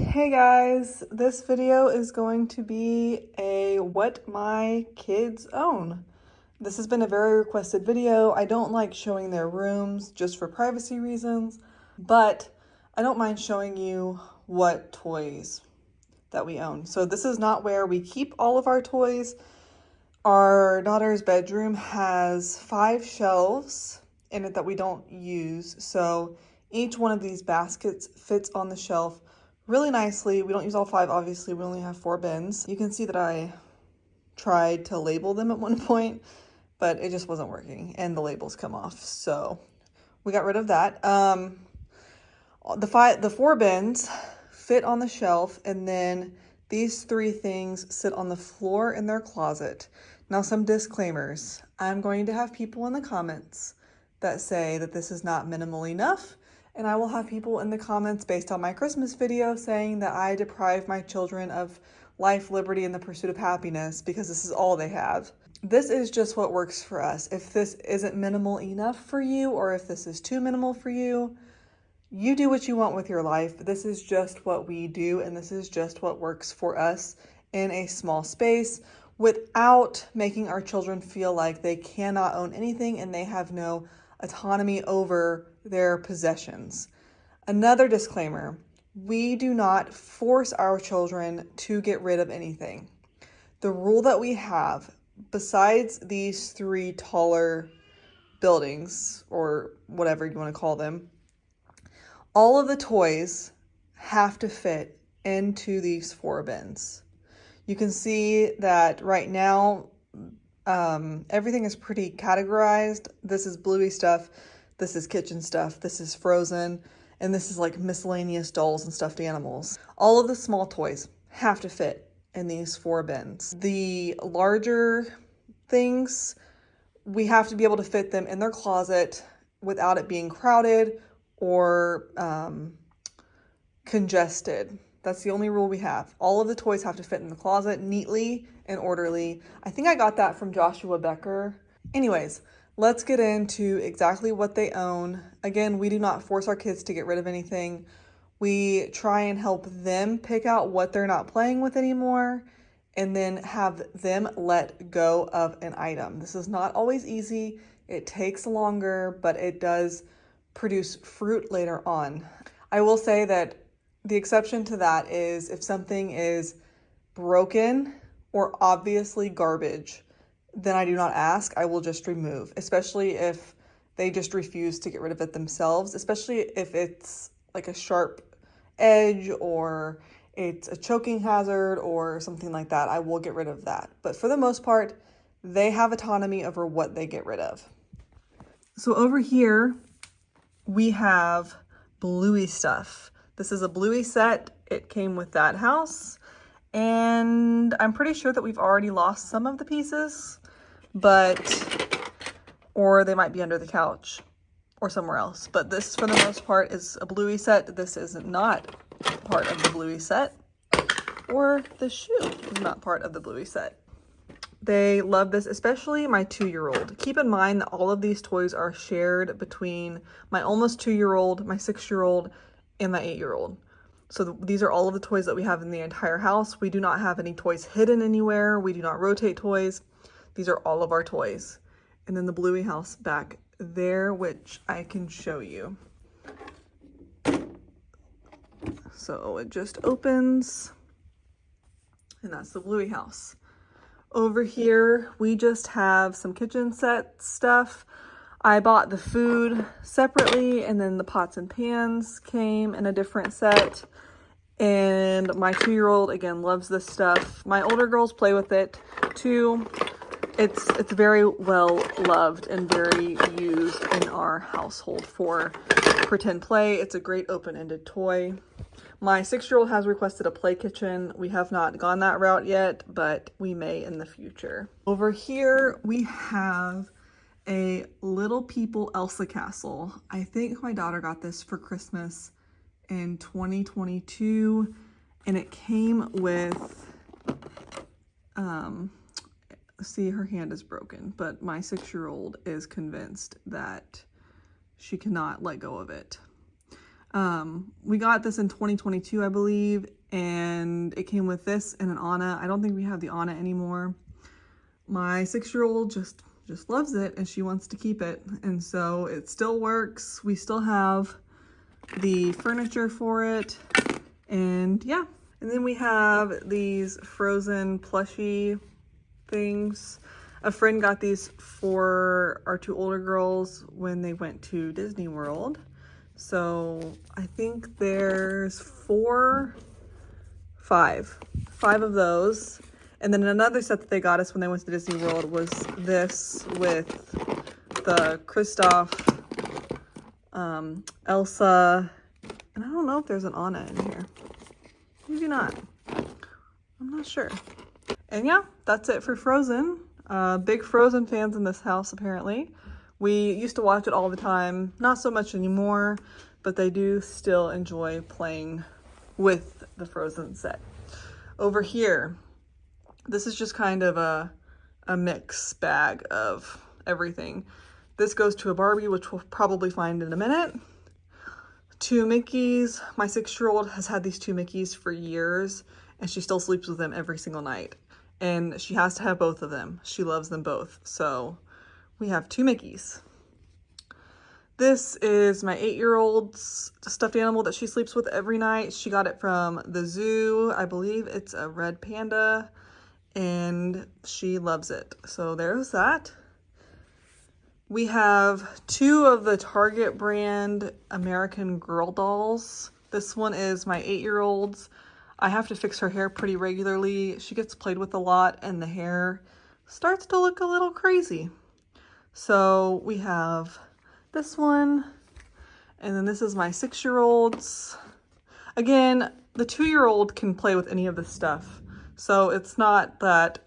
Hey guys, this video is going to be a what my kids own. This has been a very requested video. I don't like showing their rooms just for privacy reasons, but I don't mind showing you what toys that we own. So this is not where we keep all of our toys. Our daughter's bedroom has 5 shelves in it that we don't use. So each one of these baskets fits on the shelf really nicely. We don't use all 5, obviously. We only have 4 bins. You can see that I tried to label them at one point, but it just wasn't working and the labels come off. So we got rid of that. The 4 bins fit on the shelf, and then these 3 things sit on the floor in their closet. Now, some disclaimers. I'm going to have people in the comments that say that this is not minimal enough. And I will have people in the comments based on my Christmas video saying that I deprive my children of life, liberty, and the pursuit of happiness because this is all they have. This is just what works for us. If this isn't minimal enough for you, or if this is too minimal for you, you do what you want with your life. This is just what we do, and this is just what works for us in a small space without making our children feel like they cannot own anything and they have no autonomy over their possessions. Another disclaimer, we do not force our children to get rid of anything. The rule that we have, besides these 3 taller buildings, or whatever you want to call them, all of the toys have to fit into these 4 bins. You can see that right now, everything is pretty categorized. This is Bluey stuff, this is kitchen stuff, this is frozen, and this is like miscellaneous dolls and stuffed animals. All of the small toys have to fit in these 4 bins. The larger things, we have to be able to fit them in their closet without it being crowded or congested. That's the only rule we have. All of the toys have to fit in the closet neatly and orderly. I think I got that from Joshua Becker. Anyways, let's get into exactly what they own. Again, we do not force our kids to get rid of anything. We try and help them pick out what they're not playing with anymore, and then have them let go of an item. This is not always easy. It takes longer, but it does produce fruit later on. I will say that the exception to that is if something is broken or obviously garbage, then I do not ask. I will just remove, especially if they just refuse to get rid of it themselves, especially if it's like a sharp edge or it's a choking hazard or something like that. I will get rid of that. But for the most part, they have autonomy over what they get rid of. So over here, we have Bluey stuff. This is a Bluey set. It came with that house, and I'm pretty sure that we've already lost some of the pieces, or they might be under the couch or somewhere else. But this, for the most part, is a Bluey set. This is not part of the Bluey set, or the shoe is not part of the Bluey set. They love this, especially my 2-year-old. Keep in mind that all of these toys are shared between my almost 2-year-old, my 6-year-old, and my 8-year-old. So these are all of the toys that we have in the entire house. We do not have any toys hidden anywhere. We do not rotate toys. These are all of our toys. And then the Bluey house back there, which I can show you. So it just opens, and that's the Bluey house. Over here, we just have some kitchen set stuff. I bought the food separately, and then the pots and pans came in a different set. And my 2-year-old, again, loves this stuff. My older girls play with it too. It's very well loved and very used in our household for pretend play. It's a great open-ended toy. My 6-year-old has requested a play kitchen. We have not gone that route yet, but we may in the future. Over here, we have a Little People Elsa castle. I think my daughter got this for Christmas in 2022, and it came with, see, her hand is broken, but my 6-year-old is convinced that she cannot let go of it. We got this in 2022, I believe, and it came with this and an Anna. I don't think we have the Anna anymore. My 6-year-old just loves it and she wants to keep it, and so it still works. We still have the furniture for it, and yeah. And then we have these Frozen plushie things. A friend got these for our 2 older girls when they went to Disney World. So I think there's 5 of those. And then another set that they got us when they went to Disney World was this with the Kristoff, Elsa, and I don't know if there's an Anna in here. Maybe not. I'm not sure. And yeah, that's it for Frozen. Big Frozen fans in this house, apparently. We used to watch it all the time. Not so much anymore, but they do still enjoy playing with the Frozen set. Over here, this is just kind of a mix bag of everything. This goes to a Barbie, which we'll probably find in a minute. 2 Mickeys. My 6-year-old has had these 2 Mickeys for years, and she still sleeps with them every single night. And she has to have both of them. She loves them both. So we have 2 Mickeys. This is my 8-year-old's stuffed animal that she sleeps with every night. She got it from the zoo. I believe it's a red panda, and she loves it. So there's that. We have 2 of the Target brand American Girl dolls. This one is my 8-year-old's. I have to fix her hair pretty regularly. She gets played with a lot and the hair starts to look a little crazy. So we have this one, and then this is my 6-year-old's. Again, the 2-year-old can play with any of this stuff. So it's not that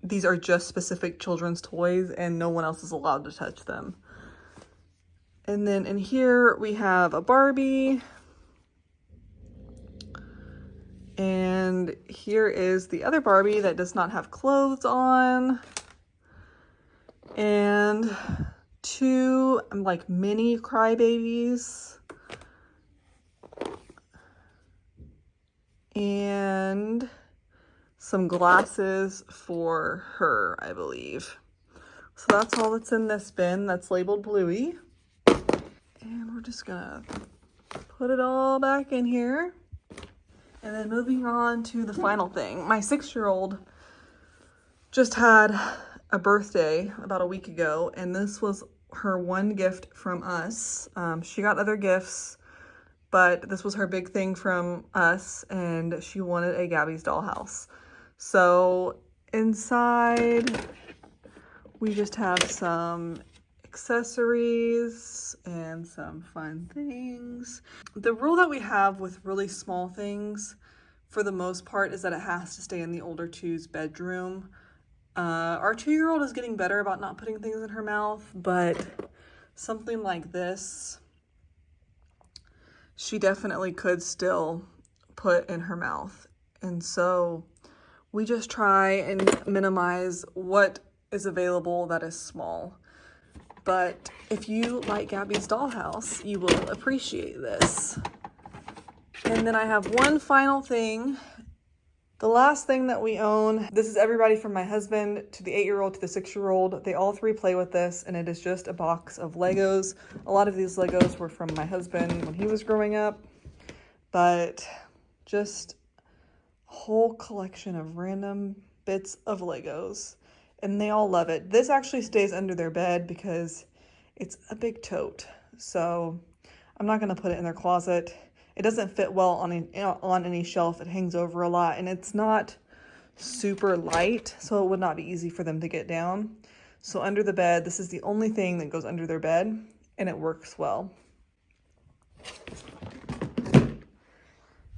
these are just specific children's toys and no one else is allowed to touch them. And then in here we have a Barbie. And here is the other Barbie that does not have clothes on. And 2 like mini crybabies. And some glasses for her, I believe. So that's all that's in this bin that's labeled Bluey. And we're just gonna put it all back in here. And then moving on to the final thing. My 6-year-old just had a birthday about a week ago, and this was her one gift from us. She got other gifts, but this was her big thing from us, and she wanted a Gabby's Dollhouse. So inside, we just have some accessories and some fun things. The rule that we have with really small things, for the most part, is that it has to stay in the older 2's bedroom. Our 2-year-old is getting better about not putting things in her mouth, but something like this, she definitely could still put in her mouth. And so we just try and minimize what is available that is small. But if you like Gabby's Dollhouse, you will appreciate this. And then I have one final thing. The last thing that we own, this is everybody from my husband to the 8-year-old to the 6-year-old. They all 3 play with this, and it is just a box of Legos. A lot of these Legos were from my husband when he was growing up, but just a whole collection of random bits of Legos, and they all love it. This actually stays under their bed because it's a big tote, so I'm not going to put it in their closet. It doesn't fit well on any shelf. It hangs over a lot, and it's not super light, so it would not be easy for them to get down. So under the bed, this is the only thing that goes under their bed, and it works well.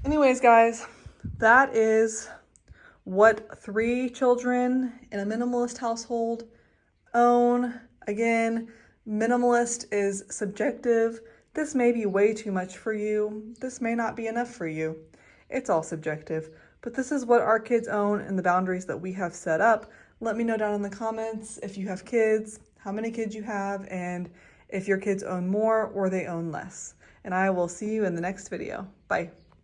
Anyways, guys, that is what 3 children in a minimalist household own. Again, minimalist is subjective. This may be way too much for you. This may not be enough for you. It's all subjective. But this is what our kids own and the boundaries that we have set up. Let me know down in the comments if you have kids, how many kids you have, and if your kids own more or they own less. And I will see you in the next video. Bye.